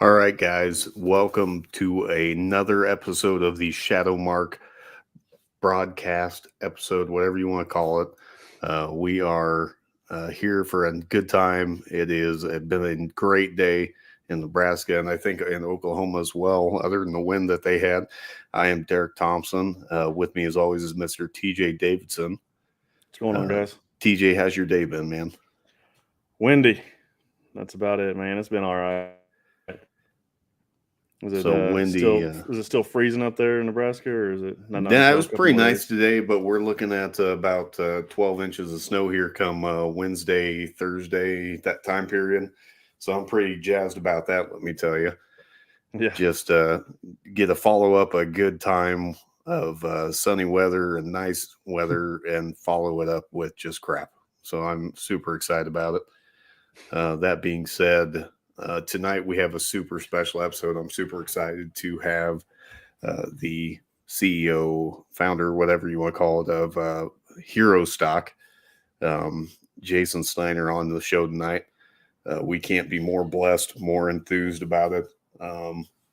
All right, guys, welcome to another episode of the Shadow Mark broadcast episode, whatever you want to call it. We are here for a good time. It's been a great day in Nebraska and I think in Oklahoma as well, other than the wind that they had. I am Derek Thompson. With me, as always, is Mr. TJ Davidson. What's going on, Uh, guys? TJ, how's your day been, man? Windy. That's about it, man. It's been all right. Is it So still windy. is it still freezing up there in Nebraska, or is it not Yeah, it for a was couple pretty more nice days? today, but we're looking at about 12 inches of snow here come Wednesday, Thursday, that time period. So I'm pretty jazzed about that, let me tell you. Yeah, Just get a follow up, a good time of sunny weather and nice weather, and follow it up with just crap. So I'm super excited about it. That being said, tonight we have a super special episode. I'm super excited to have the CEO, founder, whatever you want to call it, of Hero Stock, um, Jason Steiner, on the show tonight. We can't be more blessed, more enthused about it.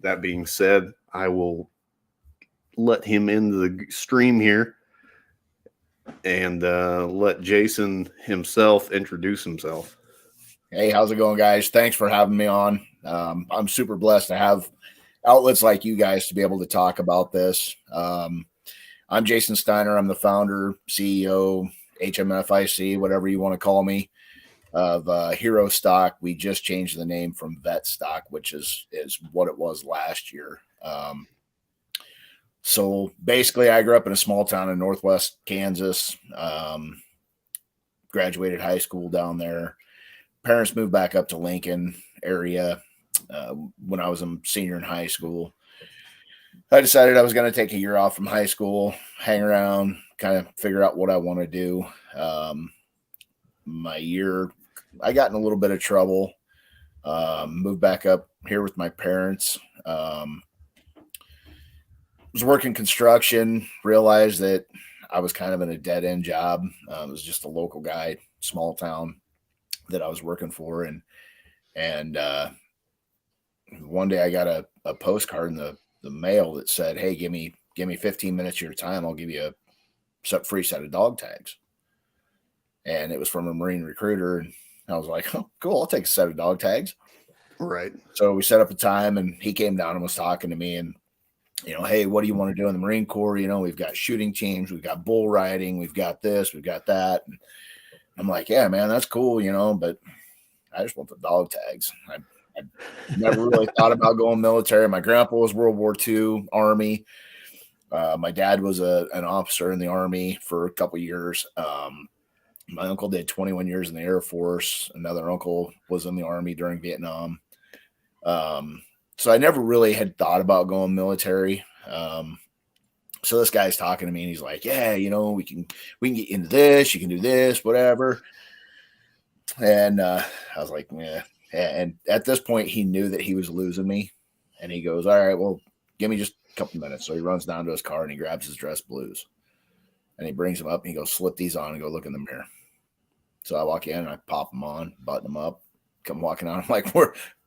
That being said, I will let him into the stream here and let Jason himself introduce himself. Hey, how's it going, guys? Thanks for having me on. I'm super blessed to have outlets like you guys to be able to talk about this. I'm Jason Steiner. I'm the founder, CEO, HMFIC, whatever you want to call me, of Hero Stock. We just changed the name from Vet Stock, which is what it was last year. So basically, I grew up in a small town in northwest Kansas. Graduated high school down there. Parents moved back up to Lincoln area when I was a senior in high school. I decided I was going to take a year off from high school, hang around, kind of figure out what I want to do. My year, I got in a little bit of trouble. Moved back up here with my parents. Was working construction. Realized that I was kind of in a dead end job. It was just a local guy, small town that I was working for, and one day I got a postcard in the mail that said, "Hey, give me 15 minutes of your time. I'll give you a free set of dog tags." And it was from a Marine recruiter, and I was like, "Oh, cool! I'll take a set of dog tags." Right. So we set up a time, and he came down and was talking to me, and hey, what do you want to do in the Marine Corps? We've got shooting teams, we've got bull riding, we've got this, we've got that. And I'm like, yeah, man, that's cool, but I just want the dog tags. I never really thought about going military. My grandpa was World War II Army. My dad was an officer in the Army for a couple years. My uncle did 21 years in the Air Force. Another uncle was in the Army during Vietnam. So I never really had thought about going military. So this guy's talking to me and he's like, yeah, we can get into this. You can do this, whatever. And I was like, yeah. And at this point, he knew that he was losing me. And he goes, all right, well, give me just a couple minutes. So he runs down to his car and he grabs his dress blues. And he brings them up and he goes, slip these on and go look in the mirror. So I walk in and I pop them on, button them up, come walking out. I'm like,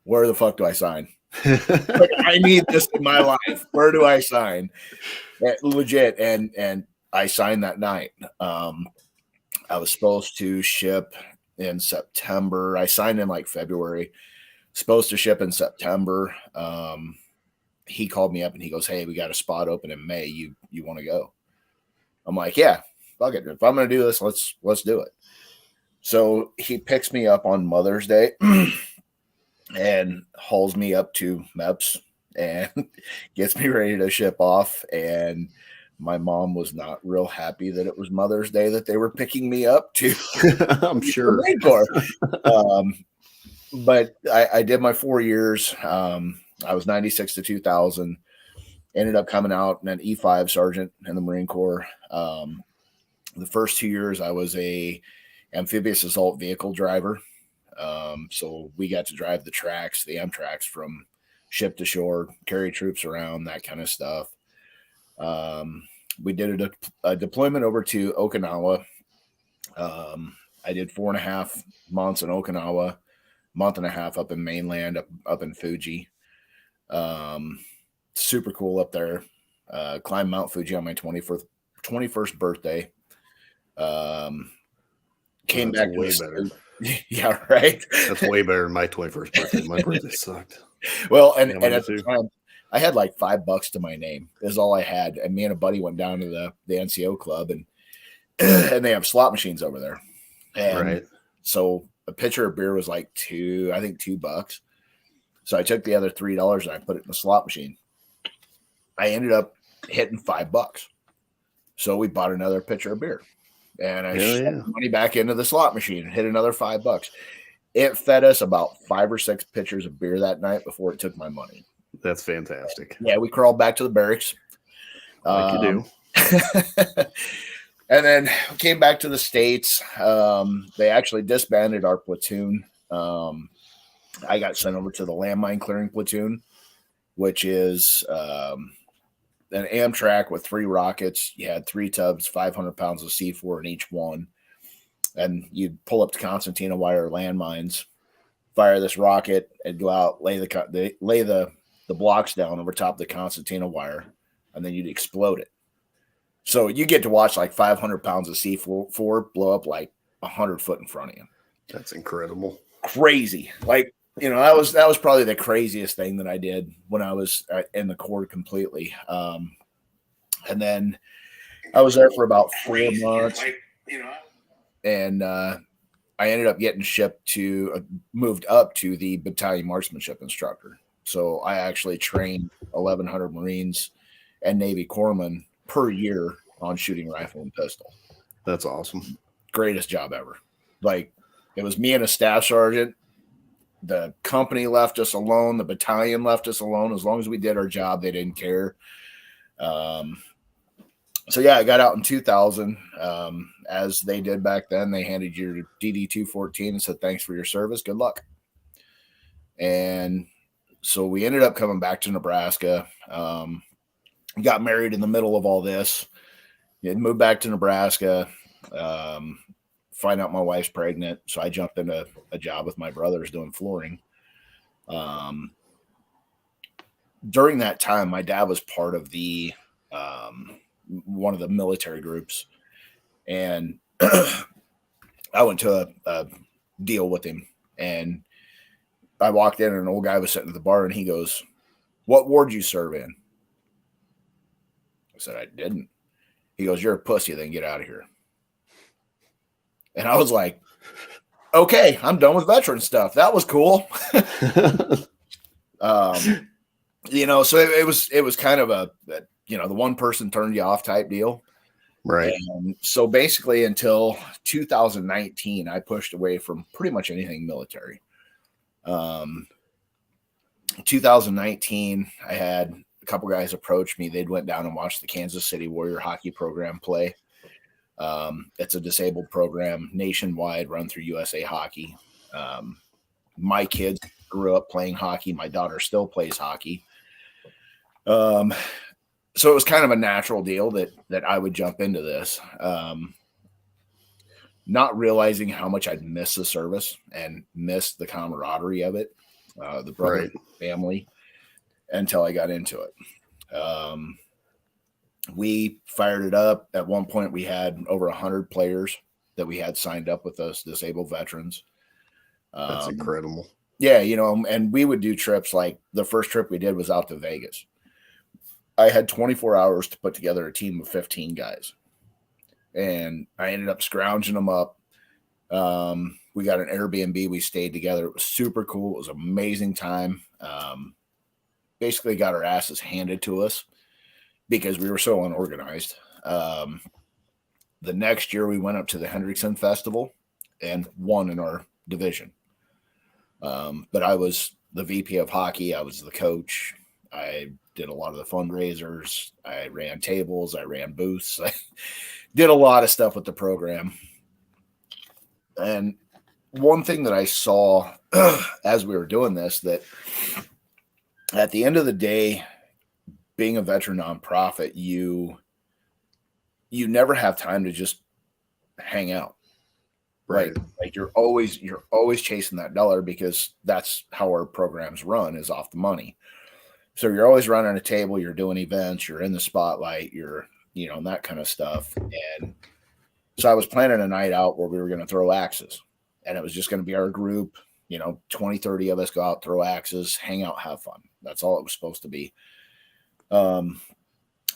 where the fuck do I sign? Like, I need this in my life. Where do I sign? Legit. And I signed that night. I was supposed to ship in September. I signed in like February. Supposed to ship in September. He called me up and he goes, hey, we got a spot open in May. You want to go? I'm like, yeah, fuck it. If I'm going to do this, let's do it. So he picks me up on Mother's Day and hauls me up to MEPS and gets me ready to ship off. And my mom was not real happy that it was Mother's Day that they were picking me up to. I'm sure. But I did my 4 years. I was 96 to 2000. Ended up coming out an E5 sergeant in the Marine Corps. The first 2 years, I was a amphibious assault vehicle driver. So we got to drive the tracks, the Amtracks, from ship to shore, carry troops around, that kind of stuff. We did a deployment over to Okinawa. I did 4.5 months in Okinawa, month and a half up in mainland, up in Fuji. Super cool up there. Climbed Mount Fuji on my 21st birthday. Came That's back way to better. Yeah, right. That's way better than my 21st birthday. My birthday sucked. Well, and Yeah, at mine the too. time, I had like $5 to my name is all I had. And me and a buddy went down to the NCO club and and they have slot machines over there. And Right. so a pitcher of beer was like $2. So I took the other $3 and I put it in the slot machine. I ended up hitting $5. So we bought another pitcher of beer. And I Hell shoved yeah. the money back into the slot machine and hit another $5. It fed us about 5 or 6 pitchers of beer that night before it took my money. That's fantastic. Yeah, we crawled back to the barracks. Like you do. And then came back to the States. They actually disbanded our platoon. I got sent over to the landmine clearing platoon, which is an Amtrak with 3 rockets. You had 3 tubs, 500 pounds of C4 in each one. And you'd pull up to concertina wire landmines, fire this rocket, and go out, lay the blocks down over top of the concertina wire, and then you'd explode it. So you get to watch like 500 pounds of C4 blow up like 100 foot in front of you. That's incredible. Crazy. Like, that was probably the craziest thing that I did when I was in the Corps completely. And then I was there for about 4 months. And I ended up getting moved up to the battalion marksmanship instructor. So I actually trained 1,100 Marines and Navy corpsmen per year on shooting rifle and pistol. That's awesome. Greatest job ever. Like, it was me and a staff sergeant. The company left us alone. The battalion left us alone. As long as we did our job, they didn't care. So yeah, I got out in 2000. As they did back then, they handed you DD 214 and said, "Thanks for your service. Good luck." And so we ended up coming back to Nebraska. Got married in the middle of all this. Moved back to Nebraska. Find out my wife's pregnant, so I jumped into a job with my brothers doing flooring. During that time, my dad was part of the one of the military groups, and I went to a deal with him, and I walked in, and an old guy was sitting at the bar, and he goes, "What ward did you serve in?" I said, "I didn't." He goes, "You're a pussy, then get out of here." And I was like, "Okay, I'm done with veteran stuff. That was cool." So it was kind of a the one person turned you off type deal. Right. And so basically until 2019, I pushed away from pretty much anything military. 2019, I had a couple guys approach me. They'd went down and watched the Kansas City Warrior hockey program play. It's a disabled program nationwide, run through USA Hockey. My kids grew up playing hockey. My daughter still plays hockey. So it was kind of a natural deal that I would jump into this, not realizing how much I'd miss the service and miss the camaraderie of it, the brother family, until I got into it. We fired it up. At one point, we had over 100 players that we had signed up with us, disabled veterans. That's incredible. Yeah, and we would do trips. Like the first trip we did was out to Vegas. I had 24 hours to put together a team of 15 guys, and I ended up scrounging them up. We got an Airbnb. We stayed together. It was super cool. It was an amazing time. Basically got our asses handed to us because we were so unorganized. The next year we went up to the Hendrickson Festival and won in our division. But I was the VP of hockey. I was the coach. I did a lot of the fundraisers. I ran tables. I ran booths. I did a lot of stuff with the program. And one thing that I saw as we were doing this, that at the end of the day, being a veteran nonprofit, you never have time to just hang out. Right. Like you're always chasing that dollar because that's how our programs run, is off the money. So you're always running a table, you're doing events, you're in the spotlight, you're, that kind of stuff. And so I was planning a night out where we were going to throw axes, and it was just going to be our group, 20, 30 of us go out, throw axes, hang out, have fun. That's all it was supposed to be. In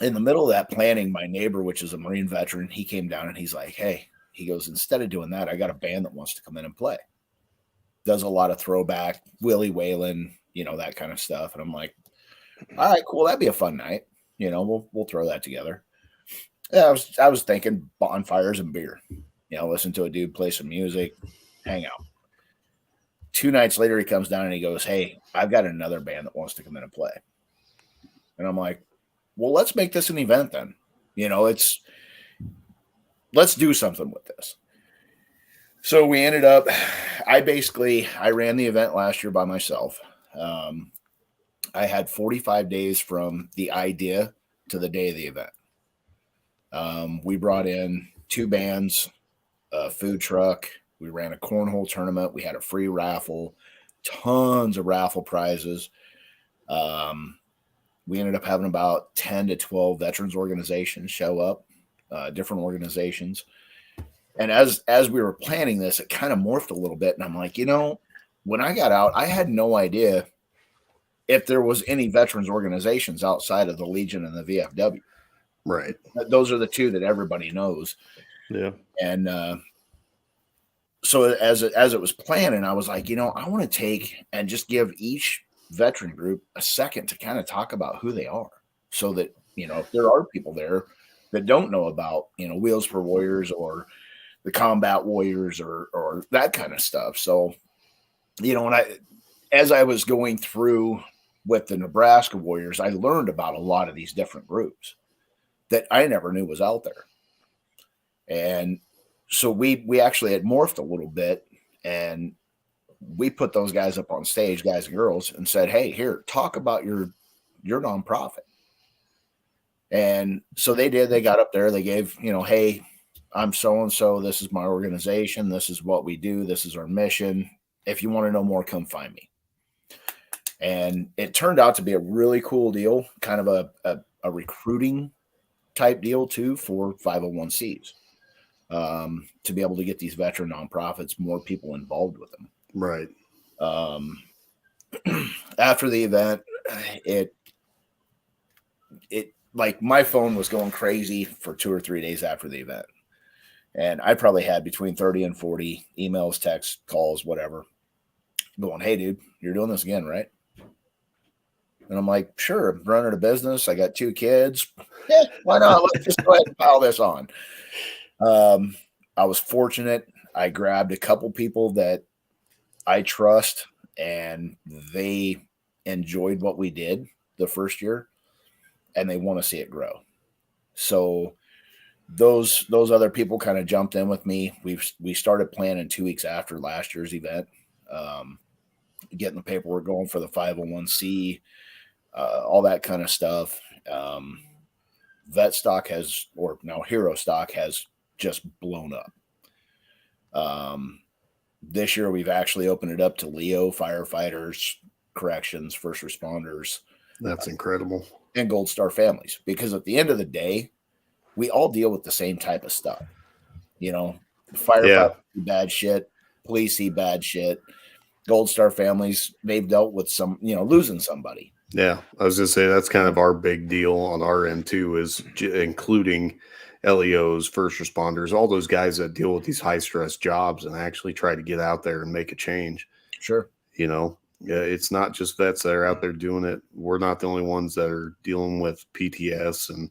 the middle of that planning, my neighbor, which is a Marine veteran, he came down and he's like, hey, he goes, instead of doing that, I got a band that wants to come in and play. Does a lot of throwback, Willie Whalen, that kind of stuff. And I'm like, all right, cool. That'd be a fun night. We'll throw that together. Yeah, I was thinking bonfires and beer, listen to a dude play some music, hang out. 2 nights later, he comes down and he goes, hey, I've got another band that wants to come in and play. And I'm like, well, let's make this an event then. Let's do something with this. So we ended up, I ran the event last year by myself. I had 45 days from the idea to the day of the event. We brought in 2 bands, a food truck. We ran a cornhole tournament. We had a free raffle, tons of raffle prizes. We ended up having about 10 to 12 veterans organizations show up, different organizations. And as we were planning this, it kind of morphed a little bit. And I'm like, when I got out, I had no idea if there was any veterans organizations outside of the Legion and the VFW. Right. Those are the 2 that everybody knows. Yeah. And so as it was planning, I was like, I want to take and just give each veteran group a second to kind of talk about who they are, so that, if there are people there that don't know about, Wheels for Warriors or the Combat Warriors or that kind of stuff. So, as I was going through with the Nebraska Warriors, I learned about a lot of these different groups that I never knew was out there. And so we actually had morphed a little bit, and we put those guys up on stage, guys and girls, and said, hey, here, talk about your nonprofit. And so they did. They got up there. They gave, hey, I'm so-and-so. This is my organization. This is what we do. This is our mission. If you want to know more, come find me. And it turned out to be a really cool deal, kind of a recruiting type deal too for 501Cs, to be able to get these veteran nonprofits, more people involved with them. Right. After the event, it like my phone was going crazy for 2 or 3 days after the event. And I probably had between 30 and 40 emails, texts, calls, whatever, going, hey, dude, you're doing this again, right? And I'm like, sure, I'm running a business. I got 2 kids. Yeah, why not? Let's just go ahead and pile this on. I was fortunate. I grabbed a couple people that I trust, and they enjoyed what we did the first year, and they want to see it grow. So those other people kind of jumped in with me. We started planning 2 weeks after last year's event, getting the paperwork going for the 501c, all that kind of stuff. Vet stock or now hero stock has just blown up. This year we've actually opened it up to Leo, firefighters, corrections, first responders. That's incredible. And Gold Star families, because at the end of the day, we all deal with the same type of stuff. Firefighters see bad shit, police see bad shit. Gold Star families, they've dealt with some, losing somebody. Yeah, I was going to say that's kind of our big deal on our end too, is including LEOs, first responders, all those guys that deal with these high stress jobs and actually try to get out there and make a change. Sure. It's not just vets that are out there doing it. We're not the only ones that are dealing with PTS and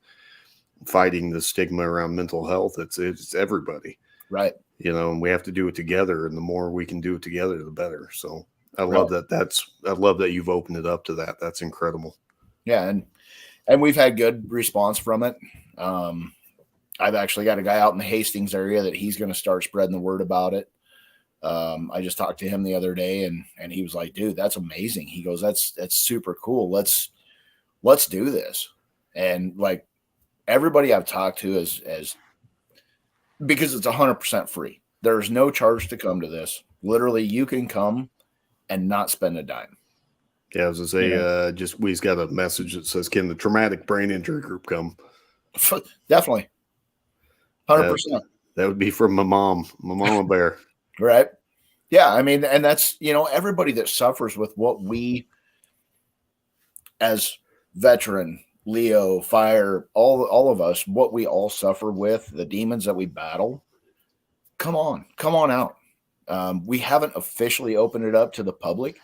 fighting the stigma around mental health. It's everybody. Right. And we have to do it together, and the more we can do it together, the better. So I love that. I love that you've opened it up to that. That's incredible. Yeah. And we've had good response from it. I've actually got a guy out in the Hastings area that he's going to start spreading the word about it. I just talked to him the other day, and he was like, dude, that's amazing. He goes, that's super cool. Let's do this. And like everybody I've talked to is because it's 100% free. There's no charge to come to this. Literally, you can come and not spend a dime. Yeah, I was gonna say, You know? just we just got a message that says, "Can the traumatic brain injury group come?" Definitely, That 100%. that would be from my mama bear. Right? Yeah, I mean, and that's everybody that suffers with what we as veteran, Leo, fire, all of us, what we all suffer with, the demons that we battle. Come on out. We haven't officially opened it up to the public,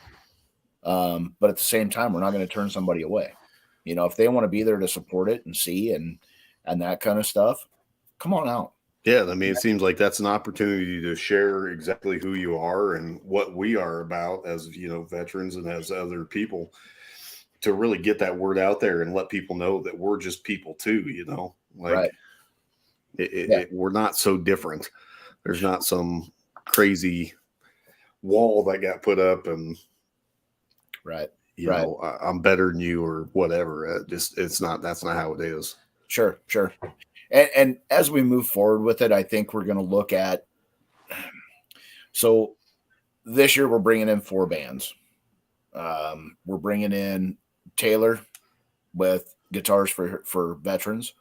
but at the same time, we're not going to turn somebody away. If they want to be there to support it and see and that kind of stuff, come on out. Yeah, I mean, it seems like that's an opportunity to share exactly who you are and what we are about as veterans and as other people, to really get that word out there and let people know that we're just people too. Like Right. we're not so different. There's not some crazy wall that got put up and Right. I'm better than you or whatever. That's not how it is. Sure. And as we move forward with it, I think we're going to look at. So this year we're bringing in 4 bands. We're bringing in Taylor with guitars for veterans.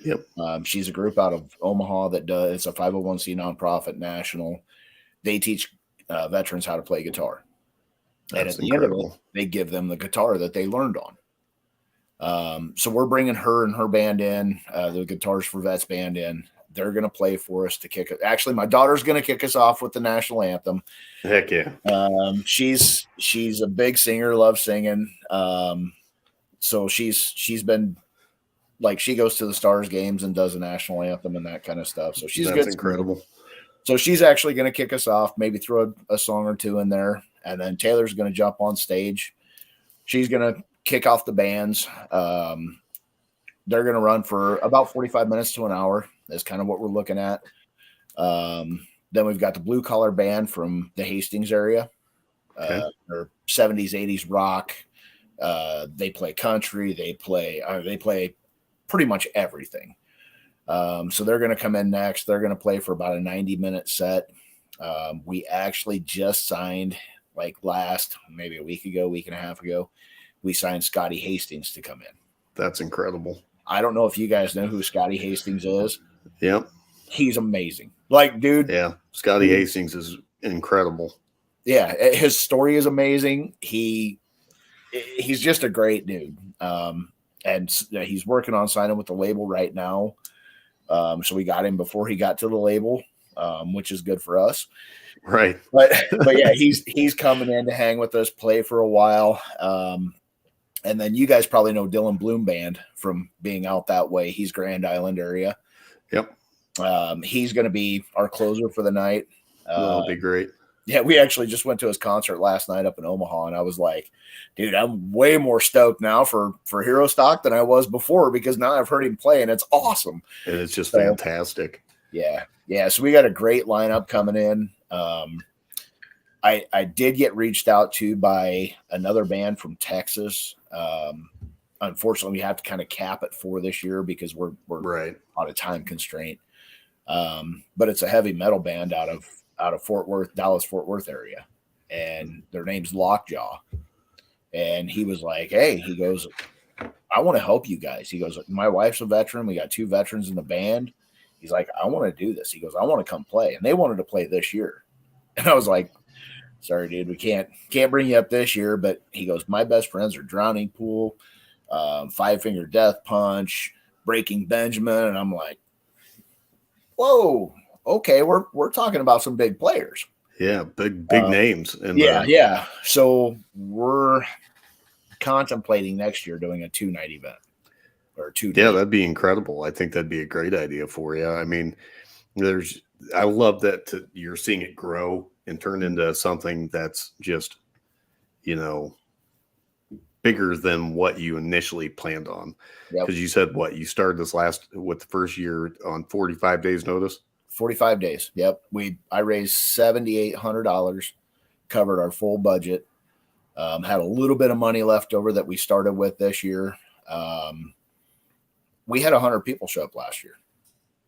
Yep. She's a group out of Omaha that does. It's a 501c nonprofit national. They teach veterans how to play guitar. That's and at the incredible. end of it, they give them the guitar that they learned on. So we're bringing her and her band in, the Guitars for Vets band in. They're going to play for us to kick it. Actually, my daughter's going to kick us off with the national anthem. Heck yeah. She's a big singer, loves singing. So she's been like, she goes to the Stars games and does a national anthem and that kind of stuff. So she's That's good. incredible. So she's actually going to kick us off, maybe throw a song or two in there. And then Taylor's going to jump on stage. She's going to kick off the bands. They're going to run for about 45 minutes to an hour. That's kind of what we're looking at. Then we've got the Blue Collar Band from the Hastings area. Okay. They're 70s, 80s rock. They play country. They play pretty much everything. So they're going to come in next. They're going to play for about a 90-minute set. We actually just signed, like maybe a week and a half ago, we signed Scotty Hastings to come in. That's incredible. I don't know if you guys know who Scotty Hastings is. Yep. He's amazing. Like, dude. Yeah. Scotty Hastings is incredible. Yeah. His story is amazing. He's just a great dude. And he's working on signing with the label right now. So we got him before he got to the label, which is good for us. Right. But yeah, he's coming in to hang with us, play for a while. And then you guys probably know Dylan Bloom Band from being out that way. He's Grand Island area. Yep. He's going to be our closer for the night. That'll be great. Yeah, we actually just went to his concert last night up in Omaha, and I was like, dude, I'm way more stoked now for Hero Stock than I was before, because now I've heard him play, and it's awesome. And it's just fantastic. Yeah. So we got a great lineup coming in. I did get reached out to by another band from Texas. Unfortunately, we have to kind of cap it for this year because we're right on a time constraint. But it's a heavy metal band out of Fort Worth, Dallas, Fort Worth area, and their name's Lockjaw. And he was like, "Hey," he goes, "I want to help you guys." He goes, "My wife's a veteran. We got 2 veterans in the band." He's like, "I want to do this." He goes, "I want to come play," and they wanted to play this year. And I was like, "Sorry, dude, we can't bring you up this year." But he goes, "My best friends are Drowning Pool, Five Finger Death Punch, Breaking Benjamin," and I'm like, "Whoa, okay, we're talking about some big players." Yeah, big names. And yeah. So we're contemplating next year doing a 2-night event or 2 days. Yeah, that'd be incredible. I think that'd be a great idea for you. I mean, I love that you're seeing it grow and turn into something that's just, bigger than what you initially planned on. Because you said you started this with the first year on 45 days notice. 45 days. Yep. I raised $7,800, covered our full budget. Had a little bit of money left over that we started with this year. We had 100 people show up last year.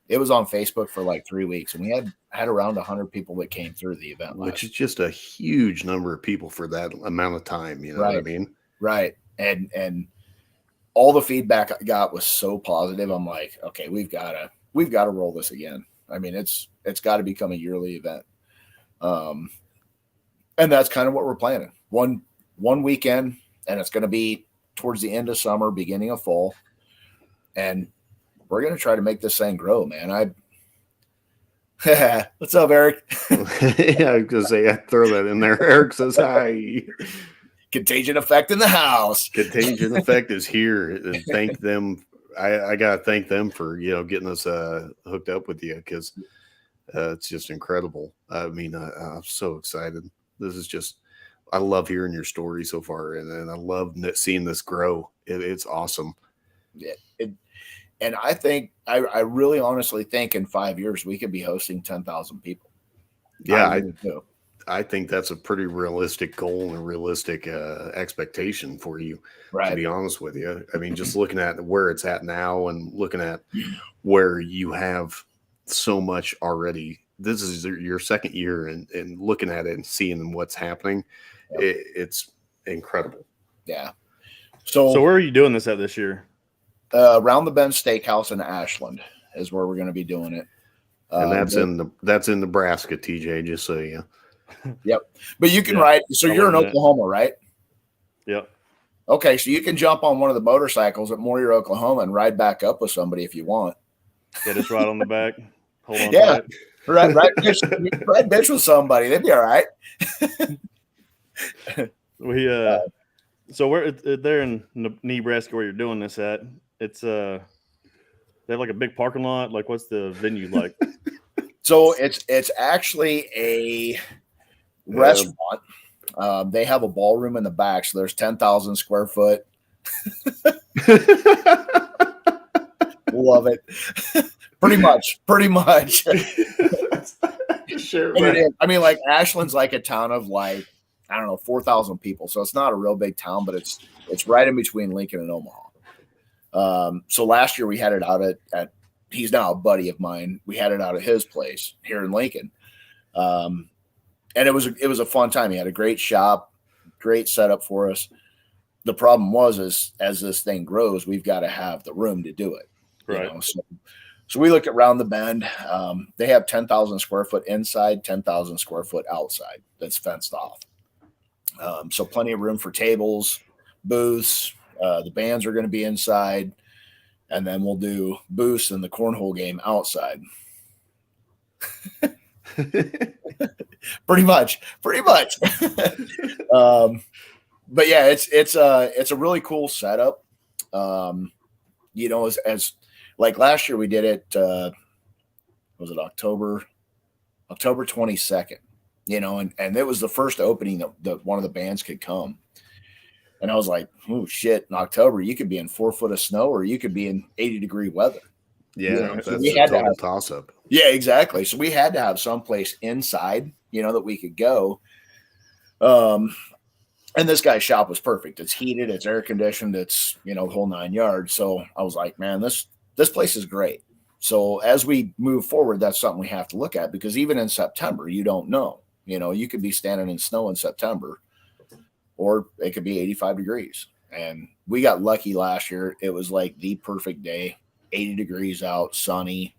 It was on Facebook for like 3 weeks, and we had around 100 people that came through the event. Which is just a huge number of people for that amount of time. You know right. what I mean? Right. And all the feedback I got was so positive. I'm like, okay, we've got to roll this again. I mean, it's got to become a yearly event. And that's kind of what we're planning. One weekend, and it's going to be towards the end of summer, beginning of fall. And we're going to try to make this thing grow, man. What's up, Eric? Yeah, I was going to say, I throw that in there. Eric says, hi. Contagion effect in the house. Contagion effect is here. And thank them. I got to thank them for, getting us hooked up with you, because it's just incredible. I mean, I'm so excited. This is just, I love hearing your story so far, and I love seeing this grow. It's awesome. Yeah. And I think, I really honestly think in 5 years we could be hosting 10,000 people. Yeah, I think that's a pretty realistic goal and a realistic expectation for you, to be honest with you. I mean, just looking at where it's at now and looking at where you have so much already. This is your second year, and looking at it and seeing what's happening, it's incredible. Yeah. So where are you doing this at this year? Round the Bend Steakhouse in Ashland is where we're going to be doing it. And that's in Nebraska, TJ, just so you. Yep. But you can ride. So you're in Oklahoma, right? Yep. Okay. So you can jump on one of the motorcycles at Moyer, Oklahoma, and ride back up with somebody if you want. Yeah, just ride on the back. Hold on. Yeah. Ride bitch with somebody. They'd be all right. So we're there in Nebraska where you're doing this at. It's they have like a big parking lot. Like, what's the venue like? So it's actually a restaurant. They have a ballroom in the back, so there's 10,000 square foot. Love it. Pretty much. Sure. I mean, like, Ashland's like a town of, like, I don't know, 4,000 people. So it's not a real big town, but it's right in between Lincoln and Omaha. So last year we had it out at he's now a buddy of mine. We had it out at his place here in Lincoln. And it was a fun time. He had a great shop, great setup for us. The problem was as this thing grows, we've got to have the room to do it. Right. So we looked at Round the Bend. They have 10,000 square foot inside, 10,000 square foot outside that's fenced off. So plenty of room for tables, booths. The bands are going to be inside, and then we'll do booths and the cornhole game outside. Pretty much. But yeah, it's a really cool setup. As like last year we did it. Was it October 22nd? And it was the first opening that one of the bands could come. And I was like, oh shit, in October, you could be in 4 foot of snow or you could be in 80-degree weather. Yeah, that's a total toss up. Yeah, exactly. So we had to have someplace inside, that we could go. And this guy's shop was perfect. It's heated, it's air conditioned, it's, the whole 9 yards. So I was like, man, this place is great. So as we move forward, that's something we have to look at, because even in September, you don't know. You could be standing in snow in September, or it could be 85 degrees. And we got lucky last year. It was like the perfect day, 80 degrees out, sunny.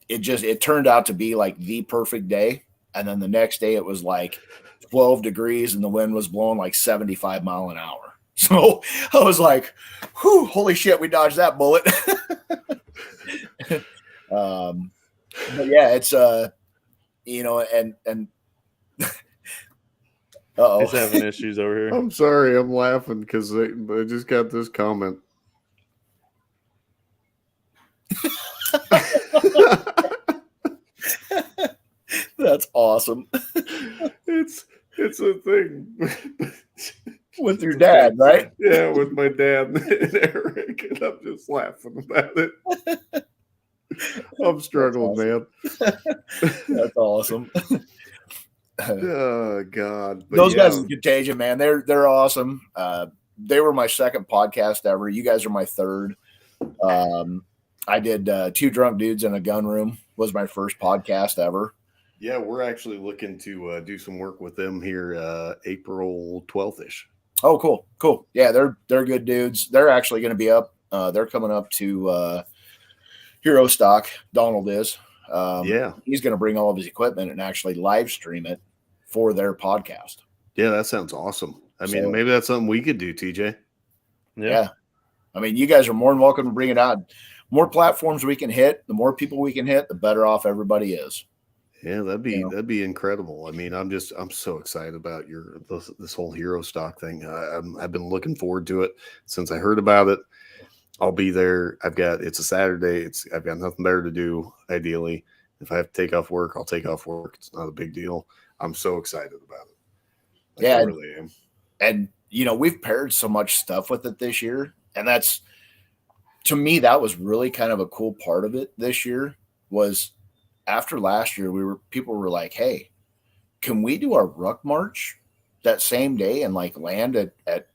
It turned out to be like the perfect day. And then the next day it was like 12 degrees and the wind was blowing like 75 mile an hour. So I was like, whew, holy shit, we dodged that bullet. But yeah, it's and he's having issues over here. I'm sorry, I'm laughing because I just got this comment. That's awesome. It's a thing. With your dad, right? Yeah, with my dad and Eric, and I'm just laughing about it. I'm struggling, man. That's awesome. Oh God! But those guys in Contagion, man, they're awesome. They were my second podcast ever. You guys are my third. I did Two Drunk Dudes in a Gun Room was my first podcast ever. Yeah, we're actually looking to do some work with them here April 12th ish. Oh, cool. Yeah, they're good dudes. They're actually going to be up. They're coming up to Hero Stock. Donald is. Yeah. He's going to bring all of his equipment and actually live stream it for their podcast. Yeah, that sounds awesome. I mean, maybe that's something we could do, TJ. Yeah. I mean, you guys are more than welcome to bring it out. More platforms we can hit, the more people we can hit, the better off everybody is. Yeah, that'd be incredible. I mean, I'm so excited about this whole Hero Stock thing. I've been looking forward to it since I heard about it. I'll be there. It's a Saturday. I've got nothing better to do. Ideally, if I have to take off work, I'll take off work. It's not a big deal. I'm so excited about it. Yeah, I really am. And we've paired so much stuff with it this year, and that's, to me, that was really kind of a cool part of it this year. Was after last year, people were like, "Hey, can we do our ruck march that same day and like land at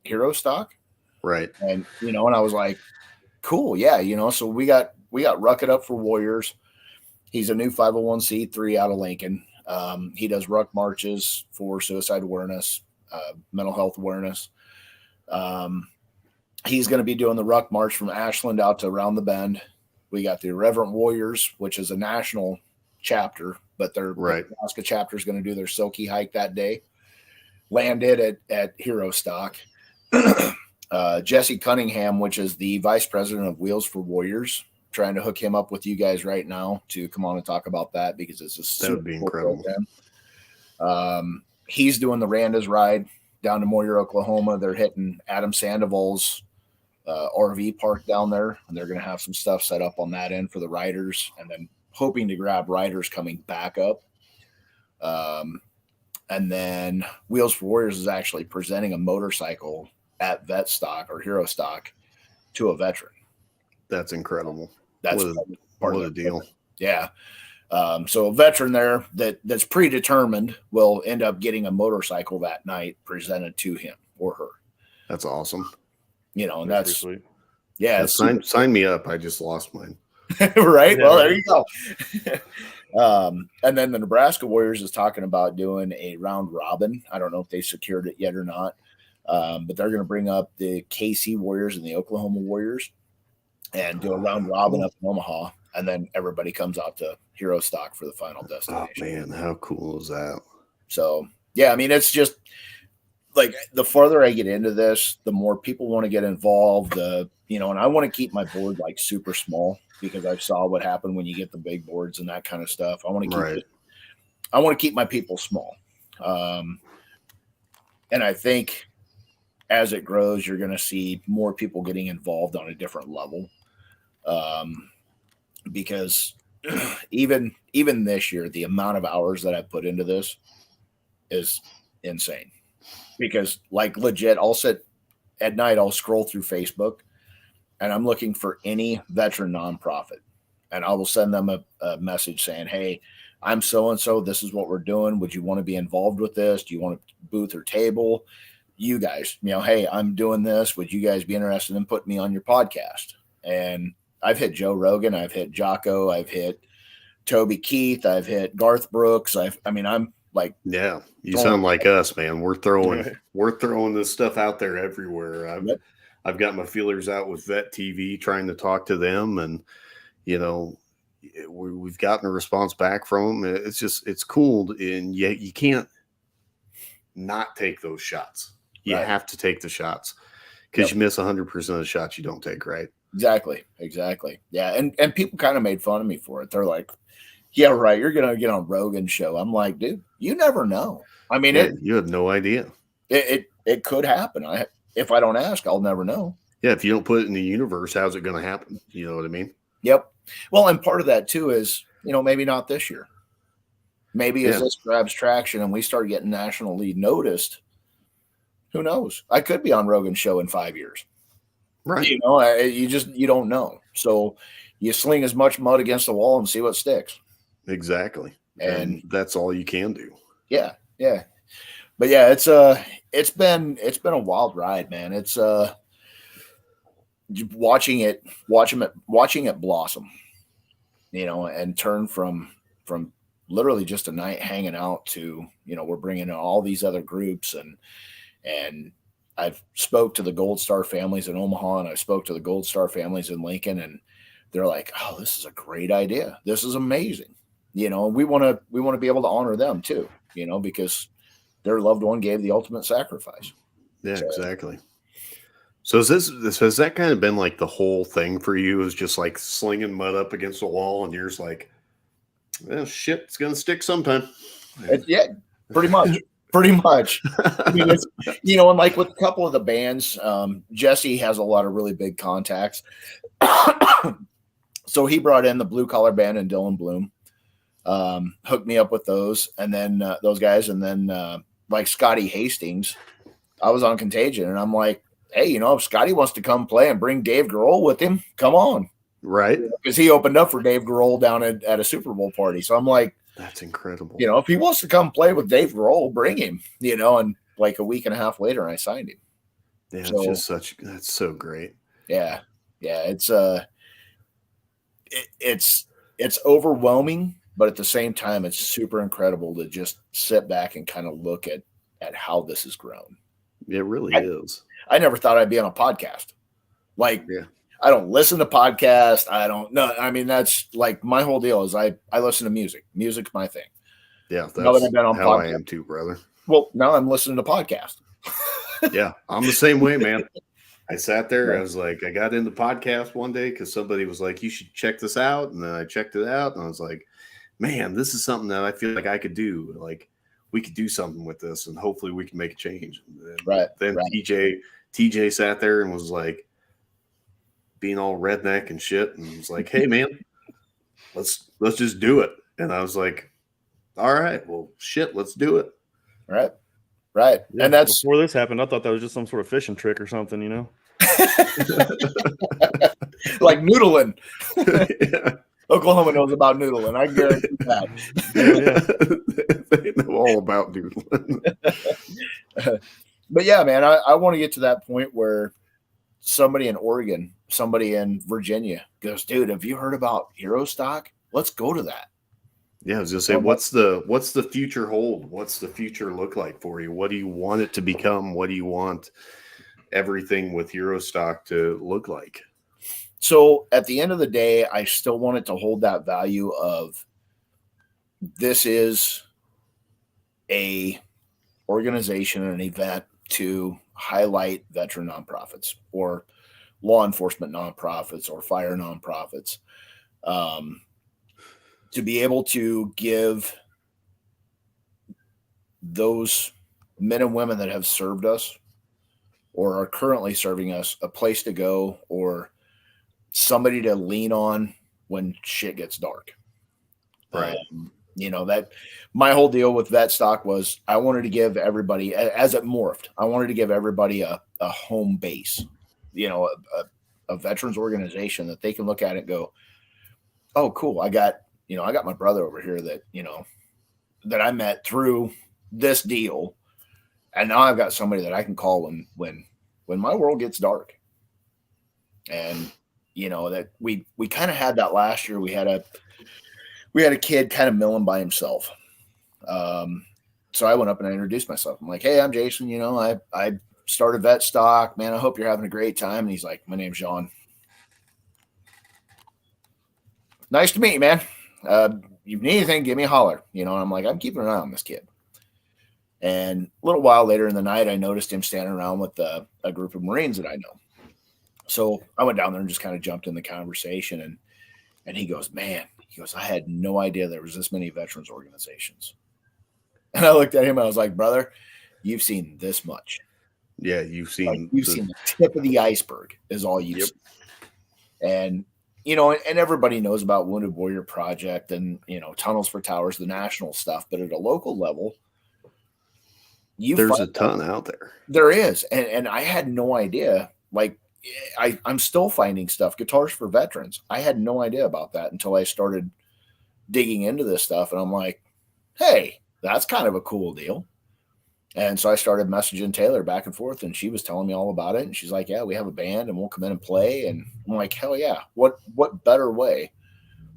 Hero Stock?" Right. And and I was like, "Cool, yeah." So we got Ruck It Up for Warriors. He's a new 501c3 out of Lincoln. He does ruck marches for suicide awareness, mental health awareness. He's going to be doing the ruck march from Ashland out to Around the Bend. We got the Irreverent Warriors, which is a national chapter, but their Nebraska chapter is going to do their Silky hike that day. Landed at Hero Stock. Jesse Cunningham, which is the vice president of Wheels for Warriors, trying to hook him up with you guys right now to come on and talk about that, because it's a super, that would be incredible. He's doing the Randa's ride down to Moyer, Oklahoma. They're hitting Adam Sandoval's RV park down there, and they're going to have some stuff set up on that end for the riders, and then hoping to grab riders coming back up. And then Wheels for Warriors is actually presenting a motorcycle at Vet Stock or Hero Stock to a veteran. That's incredible. That's part of the deal. Yeah. So a veteran there that's predetermined will end up getting a motorcycle that night presented to him or her. That's awesome. And that's sweet. Yeah. Sign me up. I just lost mine. Right. Yeah, well, there you go. And then the Nebraska Warriors is talking about doing a round robin. I don't know if they secured it yet or not. But they're going to bring up the KC Warriors and the Oklahoma Warriors and do a round robin up in Omaha. And then everybody comes out to Hero Stock for the final destination. Oh, man, how cool is that? So, yeah, I mean, it's just like the farther I get into this, the more people want to get involved. And I want to keep my board like super small, because I saw what happened when you get the big boards and that kind of stuff. I want to keep my people small. And I think as it grows, you're going to see more people getting involved on a different level. Because even this year, the amount of hours that I put into this is insane. Because like legit, I'll sit at night, I'll scroll through Facebook and I'm looking for any veteran nonprofit, and I will send them a message saying, "Hey, I'm so-and-so, this is what we're doing. Would you want to be involved with this? Do you want a booth or table? You guys, hey, I'm doing this. Would you guys be interested in putting me on your podcast?" And I've hit Joe Rogan. I've hit Jocko. I've hit Toby Keith. I've hit Garth Brooks. I'm like, yeah, you sound like us, man. We're throwing this stuff out there everywhere. I've got my feelers out with Vet TV, trying to talk to them, and we've gotten a response back from them. It's cool, and yet you can't not take those shots. You have to take the shots, because you miss 100% of the shots you don't take, right? Exactly. Yeah, and people kind of made fun of me for it. They're like, "Yeah, right, you're gonna get on Rogan's show." I'm like, dude, you never know. I mean, you had no idea. It could happen. If I don't ask, I'll never know. Yeah, if you don't put it in the universe, how's it going to happen? You know what I mean? Yep. Well, and part of that too is, maybe not this year. Maybe as this grabs traction and we start getting nationally noticed, who knows? I could be on Rogan's show in 5 years. Right. You don't know. So you sling as much mud against the wall and see what sticks. Exactly. And that's all you can do. Yeah. Yeah. But yeah, it's been a wild ride, man. It's watching it blossom, and turn from literally just a night hanging out to, we're bringing in all these other groups, and I've spoke to the Gold Star families in Omaha, and I spoke to the Gold Star families in Lincoln, and they're like, "Oh, this is a great idea. This is amazing." And we want to be able to honor them too, because their loved one gave the ultimate sacrifice. Yeah, exactly. So has that kind of been like the whole thing for you, is just like slinging mud up against the wall and you're just like, well, shit, it's going to stick sometime. Yeah, pretty much. Pretty much. I mean, it's, and like with a couple of the bands, Jesse has a lot of really big contacts. So he brought in the Blue Collar Band and Dylan Bloom, hooked me up with those, and then those guys. And then like Scotty Hastings, I was on Contagion, and I'm like, hey, if Scotty wants to come play and bring Dave Grohl with him, come on. Right. Because he opened up for Dave Grohl down at a Super Bowl party. So I'm like, that's incredible. If he wants to come play with Dave Grohl, bring him, and like a week and a half later, I signed him. Yeah, that's so great. Yeah. Yeah. It's overwhelming, but at the same time, it's super incredible to just sit back and kind of look at how this has grown. It really is. I never thought I'd be on a podcast. Like, yeah. I don't listen to podcasts. I don't know. I mean, that's like my whole deal is I listen to music. Music's my thing. Yeah. That's now that I've been on how I am too, brother. Well, now I'm listening to podcasts. Yeah. I'm the same way, man. I sat there. I was like, I got into podcast one day because somebody was like, you should check this out. And then I checked it out and I was like, man, this is something that I feel like I could do. Like, we could do something with this and hopefully we can make a change. And then TJ sat there and was like, being all redneck and shit, and was like, hey man, let's just do it. And I was like, all right, well shit, let's do it. Right. Yeah, and that's before this happened, I thought that was just some sort of fishing trick or something, like noodling. Yeah. Oklahoma knows about noodling. I guarantee that. They know all about noodling. But yeah, man, I want to get to that point where somebody in Oregon, somebody in Virginia goes, dude, have you heard about Hero Stock? Let's go to that. Yeah, I was gonna say, what's the future hold? What's the future look like for you? What do you want it to become? What do you want everything with Hero Stock to look like? So at the end of the day, I still want it to hold that value of this is a organization and an event to highlight veteran nonprofits or law enforcement nonprofits or fire nonprofits, to be able to give those men and women that have served us or are currently serving us a place to go or somebody to lean on when shit gets dark. Right. That my whole deal with Vet Stock was I wanted to give everybody, as it morphed, I wanted to give everybody a home base, a veterans organization that they can look at it and go, oh, cool. I got my brother over here that, that I met through this deal. And now I've got somebody that I can call when my world gets dark. And, that we kind of had that last year. We had a kid kind of milling by himself. So I went up and I introduced myself. I'm like, hey, I'm Jason. I started Vet Stock, man. I hope you're having a great time. And he's like, my name's John. Nice to meet you, man. You need anything, give me a holler. And I'm like, I'm keeping an eye on this kid. And a little while later in the night, I noticed him standing around with a group of Marines that I know. So I went down there and just kind of jumped in the conversation. And he goes, man, I had no idea there was this many veterans organizations. And I looked at him and I was like, brother, you've seen this much. Yeah, you've seen seen the tip of the iceberg is all you've seen. And and everybody knows about Wounded Warrior Project and Tunnels for Towers, the national stuff, but at a local level, there's a ton out there. There is. And I had no idea. Like I'm still finding stuff, Guitars for Veterans. I had no idea about that until I started digging into this stuff. And I'm like, hey, that's kind of a cool deal. And so I started messaging Taylor back and forth, and she was telling me all about it. And she's like, yeah, we have a band and we'll come in and play. And I'm like, hell yeah. What better way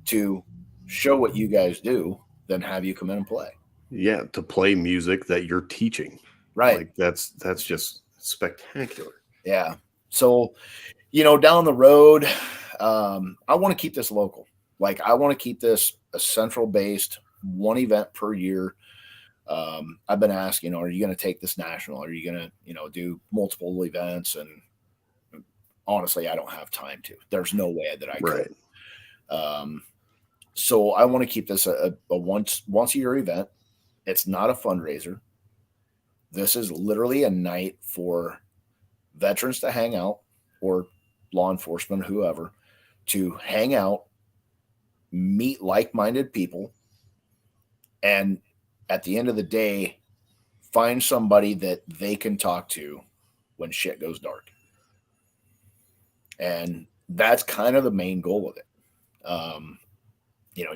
to show what you guys do than have you come in and play. Yeah, to play music that you're teaching. Right. Like that's just spectacular. Yeah. So, down the road, I want to keep this local. Like I want to keep this a central based one event per year. I've been asked, are you going to take this national? Are you going to, do multiple events? And honestly, I don't have time to. There's no way that I could. So I want to keep this a once a year event. It's not a fundraiser. This is literally a night for veterans to hang out, or law enforcement, whoever, to hang out, meet like-minded people, and at the end of the day, find somebody that they can talk to when shit goes dark. And that's kind of the main goal of it.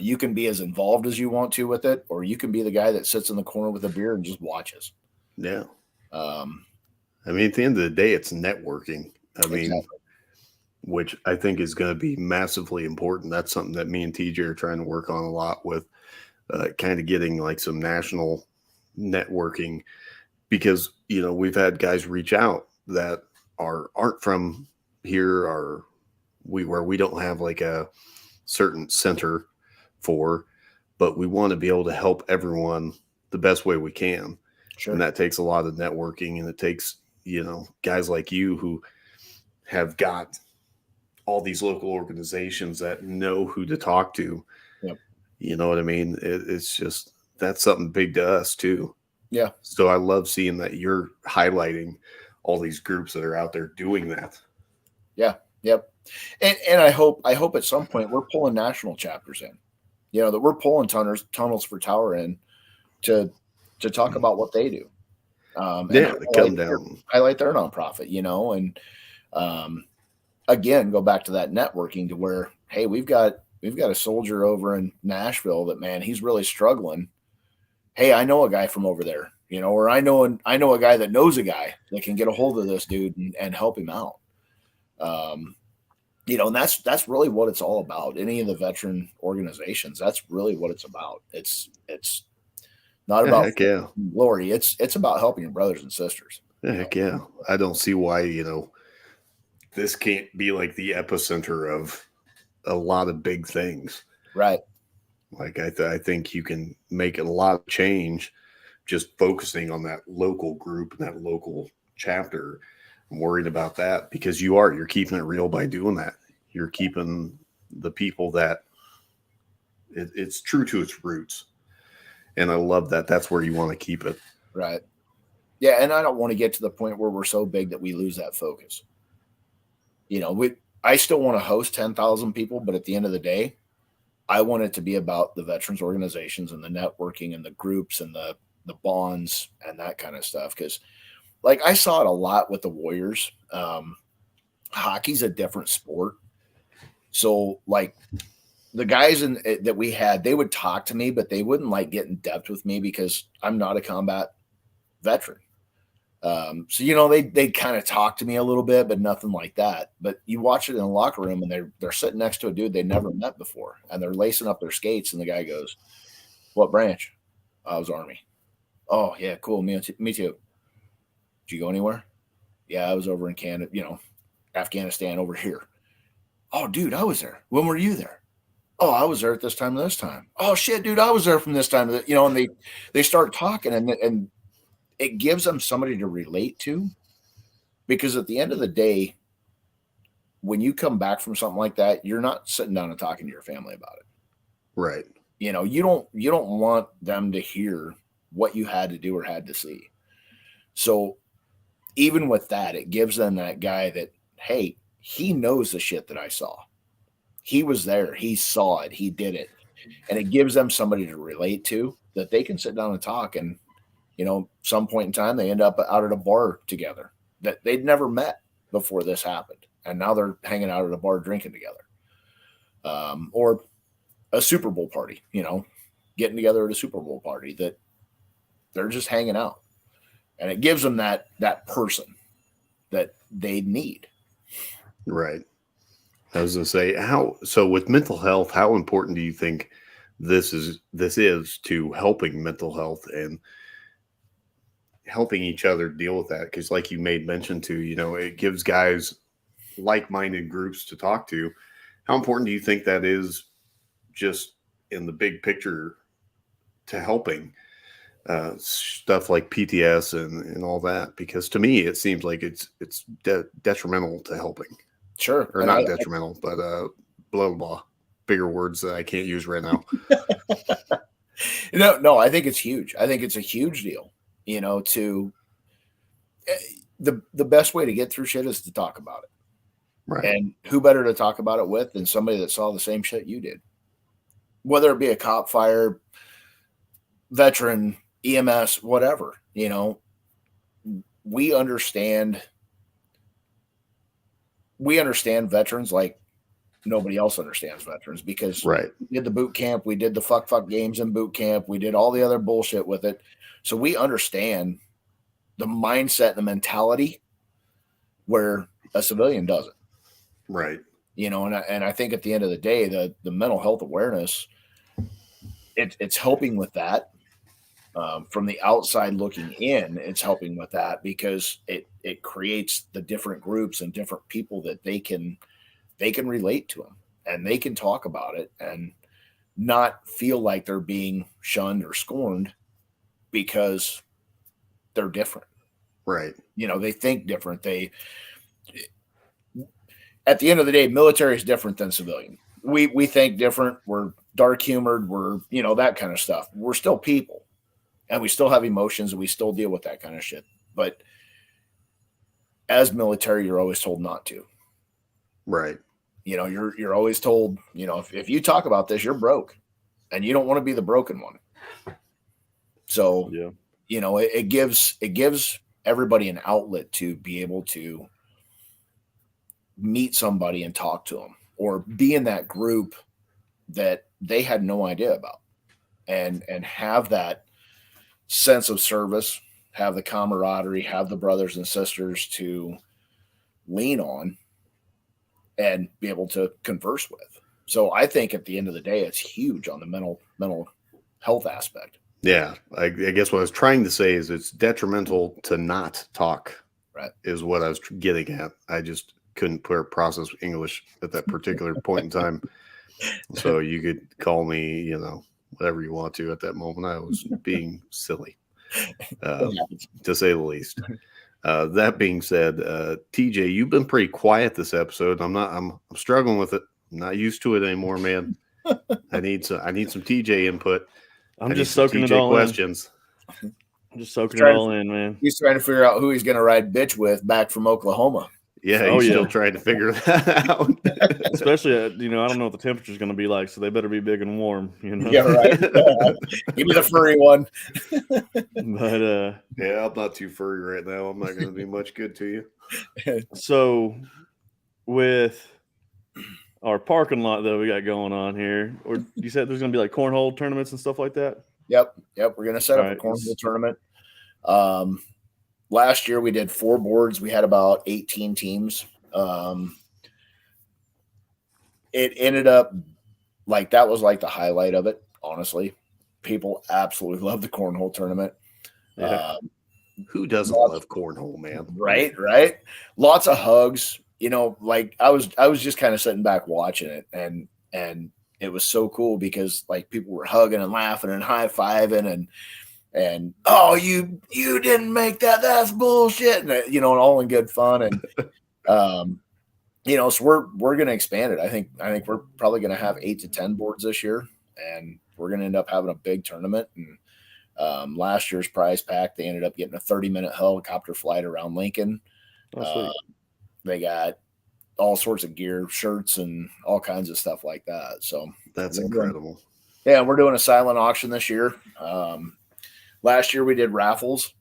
You can be as involved as you want to with it, or you can be the guy that sits in the corner with a beer and just watches. Yeah. I mean, at the end of the day, it's networking. I mean, Exactly. Which I think is going to be massively important. That's something that me and TJ are trying to work on a lot with, kind of getting like some national networking, because, we've had guys reach out that aren't from here, or where we don't have like a certain center for, but we want to be able to help everyone the best way we can. Sure. And that takes a lot of networking, and it takes, guys like you who have got all these local organizations that know who to talk to. Yep. You know what I mean? It's just, that's something big to us too. Yeah. So I love seeing that you're highlighting all these groups that are out there doing that. Yeah. Yep. And I hope at some point we're pulling national chapters in, that we're pulling tunnels for Tower in to talk about what they do. To come down, highlight their nonprofit, and again, go back to that networking to where, hey, we've got a soldier over in Nashville that, man, he's really struggling. Hey, I know a guy from over there, or I know a guy that knows a guy that can get a hold of this dude and help him out. And that's really what it's all about. Any of the veteran organizations, that's really what it's about. It's not about glory. It's about helping your brothers and sisters. Heck yeah. I don't see why, this can't be like the epicenter of a lot of big things. Right. Like I think you can make a lot of change just focusing on that local group and that local chapter. I'm worried about that, because you're keeping it real by doing that. You're keeping the people that it's true to its roots. And I love that. That's where you want to keep it. Right. Yeah. And I don't want to get to the point where we're so big that we lose that focus. I still want to host 10,000 people, but at the end of the day, I want it to be about the veterans organizations and the networking and the groups and the bonds and that kind of stuff. Because like I saw it a lot with the Warriors. Hockey's a different sport. So like the guys that we had, they would talk to me, but they wouldn't like get in depth with me because I'm not a combat veteran. So, they kind of talk to me a little bit, but nothing like that. But you watch it in the locker room and they're sitting next to a dude they never met before, and they're lacing up their skates. And the guy goes, "What branch?" "I was Army." "Oh yeah, cool. Me too. Did you go anywhere?" "Yeah, I was over in Canada, Afghanistan over here." "Oh, dude, I was there. When were you there?" "Oh, I was there at this time and this time." "Oh shit, dude, I was there from this time to that." And they start talking, and it gives them somebody to relate to, because at the end of the day, when you come back from something like that, you're not sitting down and talking to your family about it. Right. You don't want them to hear what you had to do or had to see. So even with that, it gives them that guy that, hey, he knows the shit that I saw. He was there. He saw it. He did it. And it gives them somebody to relate to that they can sit down and talk. And some point in time, they end up out at a bar together that they'd never met before this happened. And now they're hanging out at a bar drinking together. Or a Super Bowl party, getting together at a Super Bowl party that they're just hanging out. And it gives them that person that they need. Right. I was going to say, so with mental health, how important do you think this is to helping mental health and helping each other deal with that. Because like you made mention to, it gives guys like-minded groups to talk to. How important do you think that is just in the big picture to helping stuff like PTS and all that? Because to me, it seems like it's detrimental to helping. Sure. Or not detrimental, but blah, blah, blah. Bigger words that I can't use right now. No, I think it's huge. I think it's a huge deal, to the best way to get through shit is to talk about it. Right. And who better to talk about it with than somebody that saw the same shit you did? Whether it be a cop, fire, veteran, EMS, whatever, we understand veterans like nobody else understands veterans, because right. we did the boot camp, we did the fuck games in boot camp, we did all the other bullshit with it. So we understand the mindset and the mentality where a civilian doesn't. Right. And I think at the end of the day, the mental health awareness, it's helping with that. From the outside looking in, it's helping with that, because it creates the different groups and different people that they can relate to them, and they can talk about it and not feel like they're being shunned or scorned because they're different. Right. They think different. At the end of the day, military is different than civilian. We think different. We're dark humored. We're, that kind of stuff. We're still people, and we still have emotions, and we still deal with that kind of shit. But as military, you're always told not to. Right. You're always told, if you talk about this, you're broke, and you don't want to be the broken one. So, yeah. It gives everybody an outlet to be able to meet somebody and talk to them, or be in that group that they had no idea about, and have that sense of service, have the camaraderie, have the brothers and sisters to lean on and be able to converse with. So I think at the end of the day, it's huge on the mental health aspect. Yeah. I guess what I was trying to say is it's detrimental to not talk. Right. Is what I was getting at. I just couldn't process English at that particular point in time. So you could call me, whatever you want to at that moment. I was being silly, to say the least. That being said, TJ, you've been pretty quiet this episode. I'm struggling with it. I'm not used to it anymore, man. I need some TJ input. I'm just soaking it all questions. in. I'm just soaking it all in, man. He's trying to figure out who he's going to ride bitch with back from Oklahoma. Yeah, he's still trying to figure that out. Especially, I don't know what the temperature is going to be like, so they better be big and warm. Yeah, right. Give me the furry one. But yeah, I'm not too furry right now. I'm not going to be much good to you. So, with our parking lot that we got going on here, or you said there's going to be like cornhole tournaments and stuff like that? Yep. We're going to set up a cornhole tournament. Last year we did 4 boards. We had about 18 teams. It ended up like that was like the highlight of it. Honestly, people absolutely love the cornhole tournament. Yeah. Who doesn't love cornhole, man? Right. Lots of hugs. Like I was just kind of sitting back watching it, and it was so cool because like people were hugging and laughing and high fiving and oh, you didn't make that. That's bullshit. And, all in good fun. And, so we're going to expand it. I think we're probably going to have 8 to 10 boards this year, and we're going to end up having a big tournament. And last year's prize pack, they ended up getting a 30-minute helicopter flight around Lincoln. They got all sorts of gear, shirts, and all kinds of stuff like that. So that's incredible. We're doing a silent auction this year. Last year we did raffles,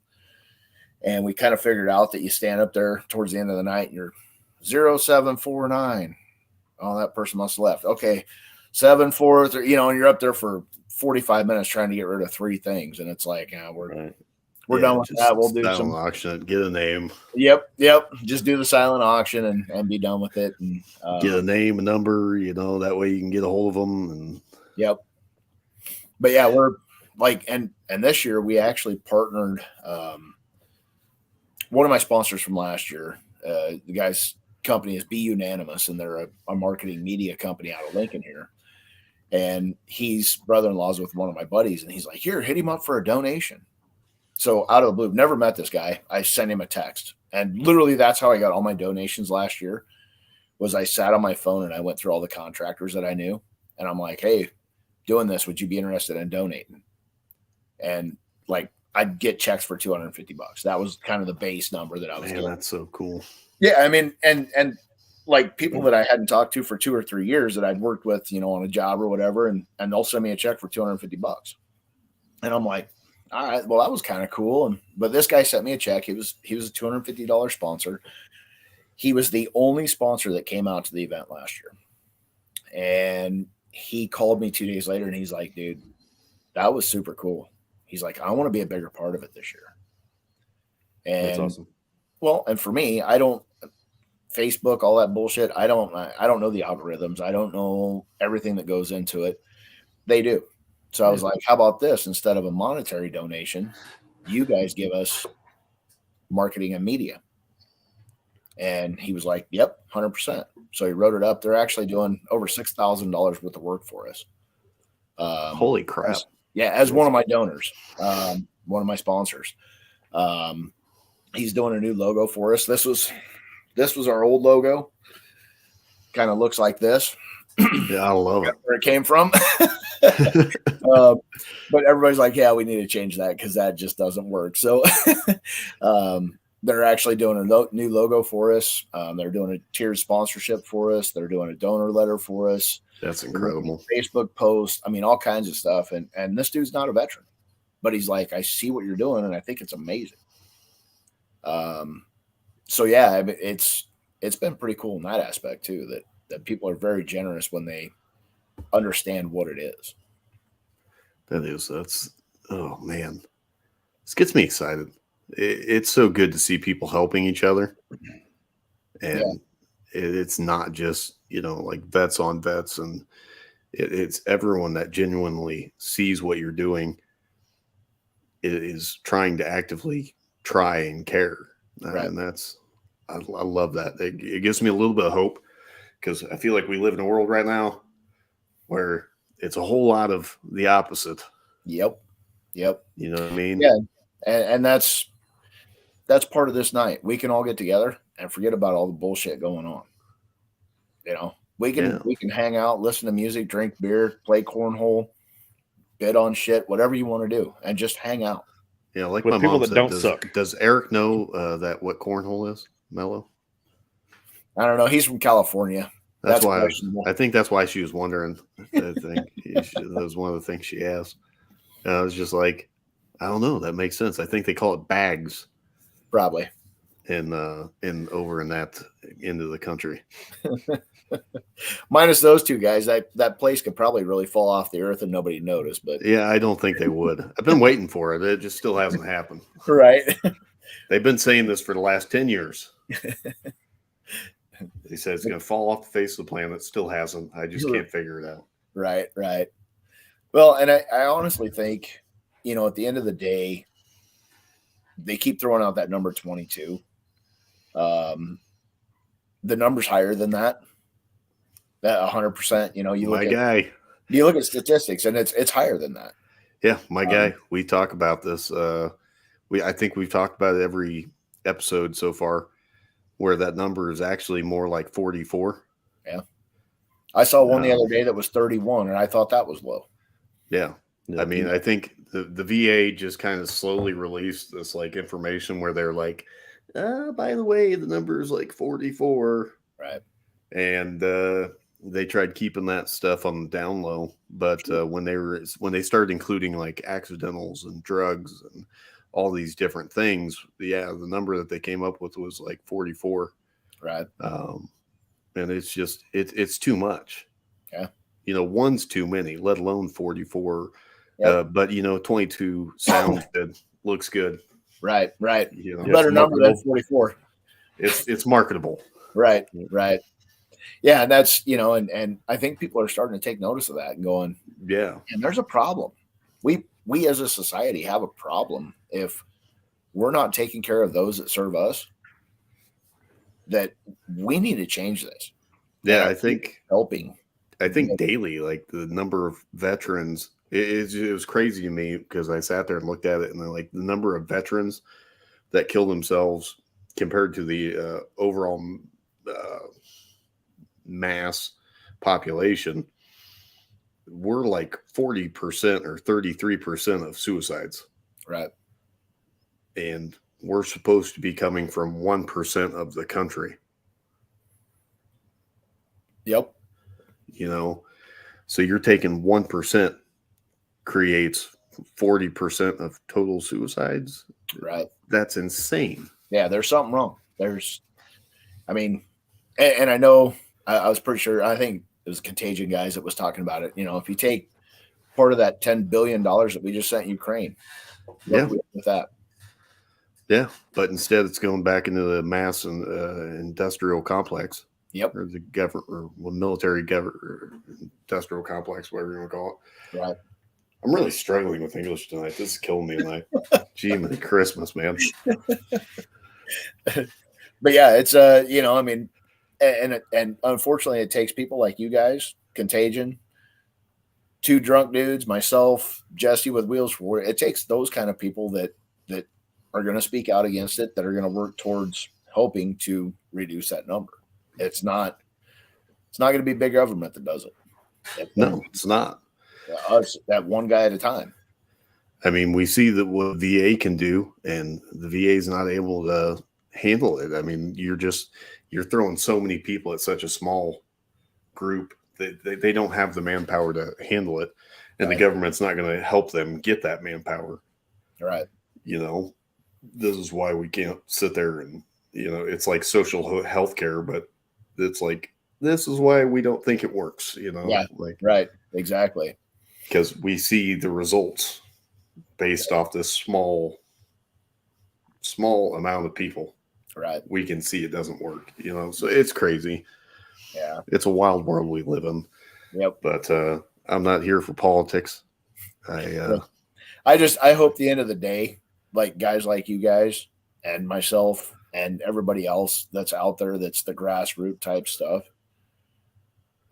and we kind of figured out that you stand up there towards the end of the night and you're 0749. Oh, that person must have left. Okay. 74, and you're up there for 45 minutes trying to get rid of 3 things. And it's like, we're done with that. We'll do some auction, get a name. Yep. Just do the silent auction and be done with it. And get a name, a number, that way you can get a hold of them. And yep. But yeah, we're like, and this year we actually partnered. One of my sponsors from last year, the guy's company is Be Unanimous, and they're a marketing media company out of Lincoln here. And he's brother-in-law's with one of my buddies, and he's like, "Here, hit him up for a donation." So out of the blue, never met this guy. I sent him a text, and literally that's how I got all my donations last year. Was I sat on my phone and I went through all the contractors that I knew, and I'm like, "Hey, doing this, would you be interested in donating?" And like, I'd get checks for $250. That was kind of the base number that I was getting. That's so cool. Yeah, I mean, and like people that I hadn't talked to for 2 or 3 years that I'd worked with, on a job or whatever, and they'll send me a check for $250. And I'm like, all right, well, that was kind of cool. But this guy sent me a check. He was a $250 sponsor. He was the only sponsor that came out to the event last year. And he called me 2 days later and he's like, "Dude, that was super cool." He's like, "I want to be a bigger part of it this year." And That's awesome. Well, and for me, I don't Facebook, all that bullshit. I don't know the algorithms. I don't know everything that goes into it. They do. So I was like, how about this? Instead of a monetary donation, you guys give us marketing and media. And he was like, "Yep, 100%. So he wrote it up. They're actually doing over $6,000 worth of work for us. Holy crap. As one of my donors, one of my sponsors. He's doing a new logo for us. This was our old logo. Kind of looks like this. Yeah, I love it. Where it came from. But everybody's like, "Yeah, we need to change that because that just doesn't work." So they're actually doing a new logo for us. They're doing a tiered sponsorship for us. They're doing a donor letter for us. That's incredible. Facebook post. I mean, all kinds of stuff. And this dude's not a veteran, but he's like, "I see what you're doing, and I think it's amazing." So yeah, it's been pretty cool in that aspect too, that people are very generous when they understand what it is. That's oh man, this gets me excited. It's so good to see people helping each other, and it's not just like vets on vets, and it's everyone that genuinely sees what you're doing. It is trying to actively try and care, Right. and I love that. It gives me a little bit of hope because I feel like we live in a world right now where it's a whole lot of the opposite. Yep. You know what I mean? Yeah. And that's part of this night. We can all get together and forget about all the bullshit going on. We can hang out, listen to music, drink beer, play cornhole, bid on shit, whatever you want to do, and just hang out. Yeah, like with my people mom that said, don't suck. Does Eric know that what cornhole is, Mello? I don't know. He's from California. That's why I think that's why she was wondering. I think that was one of the things she asked. I was just like, I don't know. That makes sense. I think they call it bags, probably, in over in that end of the country. Minus those two guys, that place could probably really fall off the earth and nobody noticed. But yeah, I don't think they would. I've been waiting for it. It just still hasn't happened. Right. They've been saying this for the last 10 years. They said it's going to fall off the face of the planet. Still hasn't. I just can't figure it out. Right. Well, and I honestly think, at the end of the day, they keep throwing out that number 22. The number's higher than that. That 100%. You look at statistics, and it's higher than that. Yeah, my guy. We talk about this. I think we've talked about it every episode so far, where that number is actually more like 44. Yeah, I saw one the other day that was 31, and I thought that was low. Yeah. I mean, I think the VA just kind of slowly released this like information where they're like, by the way, the number is like 44. Right. And they tried keeping that stuff on the down low. But when they started including like accidentals and drugs and all these different things, the number that they came up with was like 44. Right. And it's just, it's too much. Yeah. One's too many, let alone 44. Yep. But 22 sounds good, looks good. Right. Better number than 44. It's marketable. Right. Yeah, and that's and I think people are starting to take notice of that and going, yeah, and there's a problem. we as a society have a problem if we're not taking care of those that serve us. That we need to change this. Yeah, I think helping. I think daily, like the number of veterans, it was crazy to me because I sat there and looked at it, and like the number of veterans that kill themselves compared to the overall mass population, we're like 40% or 33% of suicides. Right. And we're supposed to be coming from 1% of the country. Yep. You know, so you're taking 1% creates 40% of total suicides. Right. That's insane. Yeah, there's something wrong. I mean, and I know I was pretty sure, I think it was Contagion guys that was talking about it. You know, if you take part of that $10 billion that we just sent Ukraine, yeah, with that. Yeah, but instead it's going back into the mass and industrial complex. Yep. Or the government or military industrial complex, whatever you want to call it. Right. I'm really struggling with English tonight. This is killing me tonight. Gee, Merry Christmas, man. But yeah, it's you know, I mean, and unfortunately, it takes people like you guys, Contagion, two drunk dudes, myself, Jesse with Wheels for it. It takes those kind of people that are going to speak out against it, that are going to work towards helping to reduce that number. It's not going to be big government that does it. No, it's not. Us, that one guy at a time. I mean, we see that what VA can do, and the VA is not able to handle it. I mean, you're throwing so many people at such a small group that they don't have the manpower to handle it, and the government's not going to help them get that manpower. Right. You know, this is why we can't sit there and, you know, it's like social health care, but it's like, this is why we don't think it works, you know? Yeah, like, right. Exactly. Because we see the results based off this small amount of people. Right. We can see it doesn't work, you know? So it's crazy. Yeah. It's a wild world we live in. Yep. But I'm not here for politics. I hope the end of the day, like guys like you guys and myself and everybody else that's out there, that's the grassroots type stuff.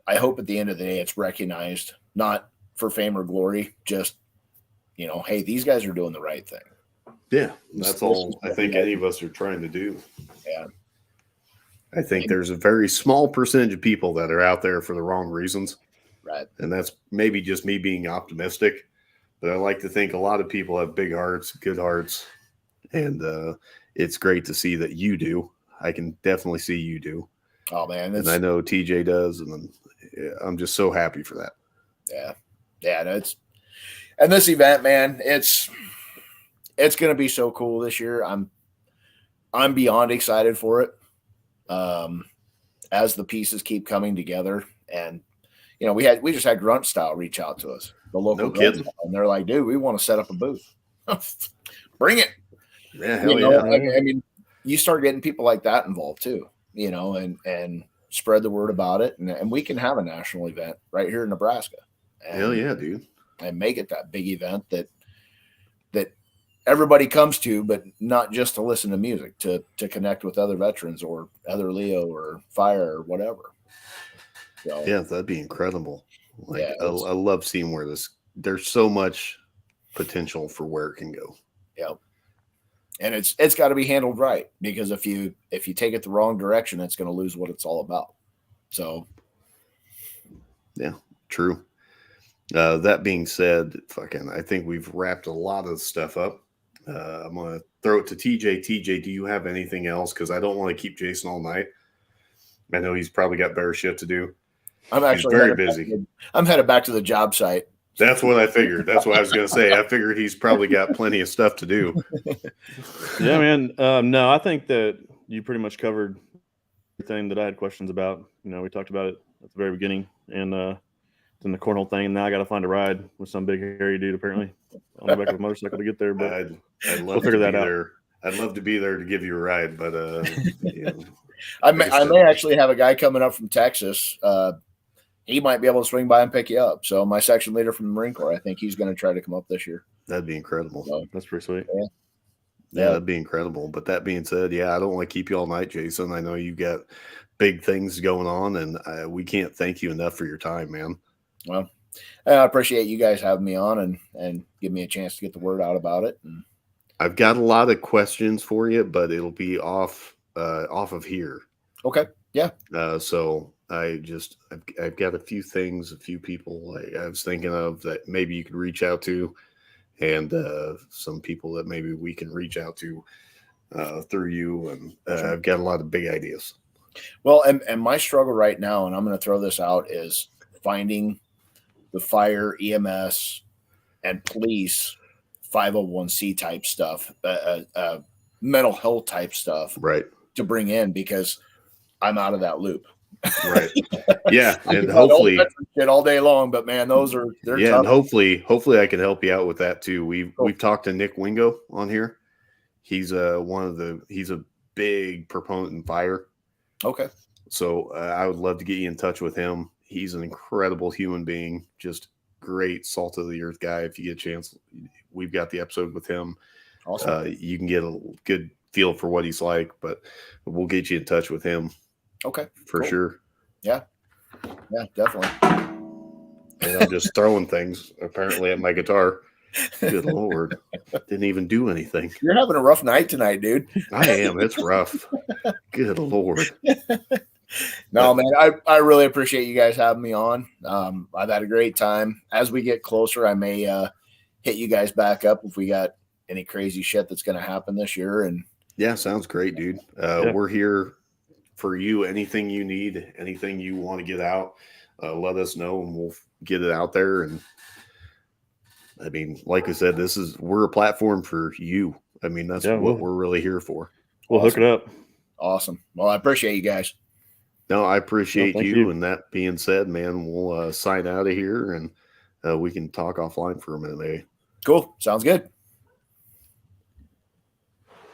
I hope at the end of the day, it's recognized, not for fame or glory, just, you know, hey, these guys are doing the right thing. Yeah. That's all I think any of us are trying to do. Yeah. I think there's a very small percentage of people that are out there for the wrong reasons. Right. And that's maybe just me being optimistic. But I like to think a lot of people have big hearts, good hearts, and it's great to see that you do. I can definitely see you do. Oh, man. And I know TJ does, and I'm just so happy for that. Yeah. Yeah. No, and this event, man, it's going to be so cool this year. I'm beyond excited for it. As the pieces keep coming together, and you know, we just had Grunt Style reach out to us, the local, no kidding, and they're like, dude, we want to set up a booth. Bring it. Yeah, hell yeah. I mean, you start getting people like that involved too, you know, and spread the word about it, and we can have a national event right here in Nebraska. Hell yeah, dude. And make it that big event that everybody comes to, but not just to listen to music, to connect with other veterans or other Leo or fire or whatever. So, yeah, that'd be incredible. Like, yeah, I love seeing where there's so much potential for where it can go. Yeah. And it's got to be handled right, because if you take it the wrong direction, it's going to lose what it's all about. So, yeah, true. That being said, I think we've wrapped a lot of stuff up. I'm going to throw it to TJ. TJ, do you have anything else? Because I don't want to keep Jason all night. I know he's probably got better shit to do. I'm actually very busy. I'm headed back to the job site. That's what I figured. That's what I was going to say. I figured he's probably got plenty of stuff to do. Yeah, man. No, I think that you pretty much covered everything that I had questions about. You know, we talked about it at the very beginning, and then the cornhole thing. And now I got to find a ride with some big hairy dude apparently on the back of a motorcycle to get there. But I'd love we'll figure that out. There. I'd love to be there to give you a ride, but you know, I may actually have a guy coming up from Texas. he might be able to swing by and pick you up. So my section leader from the Marine Corps, I think he's going to try to come up this year. That'd be incredible. So, That's pretty sweet. Yeah, that'd be incredible. But that being said, yeah, I don't want to keep you all night, Jason. I know you got big things going on, and we can't thank you enough for your time, man. Well, I appreciate you guys having me on and give me a chance to get the word out about it. And I've got a lot of questions for you, but it'll be off of here. okay. Yeah. So I've got a few things, a few people I was thinking of that maybe you could reach out to, and some people that maybe we can reach out to through you. And Sure. I've got a lot of big ideas. Well, and my struggle right now, and I'm going to throw this out, is finding the fire, EMS, and police 501c type stuff, mental health type stuff, Right. to bring in, because I'm out of that loop. Right. Yeah. I And can tell hopefully those shit all day long, but man, they're yeah, tough. and hopefully I can help you out with that too. We've talked to Nick Wingo on here. He's he's a big proponent in fire. Okay. So I would love to get you in touch with him. He's an incredible human being, just great salt of the earth guy. If you get a chance, we've got the episode with him. Awesome. You can get a good feel for what he's like, but we'll get you in touch with him. Okay. For Cool. sure. Yeah, definitely. And I'm just throwing things apparently at my guitar. Good Lord. Didn't even do anything. You're having a rough night tonight, dude. I am. It's rough. Good Lord. No, man, I really appreciate you guys having me on. I've had a great time. As we get closer, I may hit you guys back up if we got any crazy shit that's going to happen this year. And yeah, sounds great, dude. We're here for you. Anything you need, anything you want to get out, let us know and we'll get it out there. And I mean, like I said, we're a platform for you. I mean, that's what we're really here for. We'll hook it up. Awesome. Well, I appreciate you guys. No, I appreciate thank you. you. And that being said, man, we'll sign out of here and we can talk offline for a minute, maybe. Cool. Sounds good.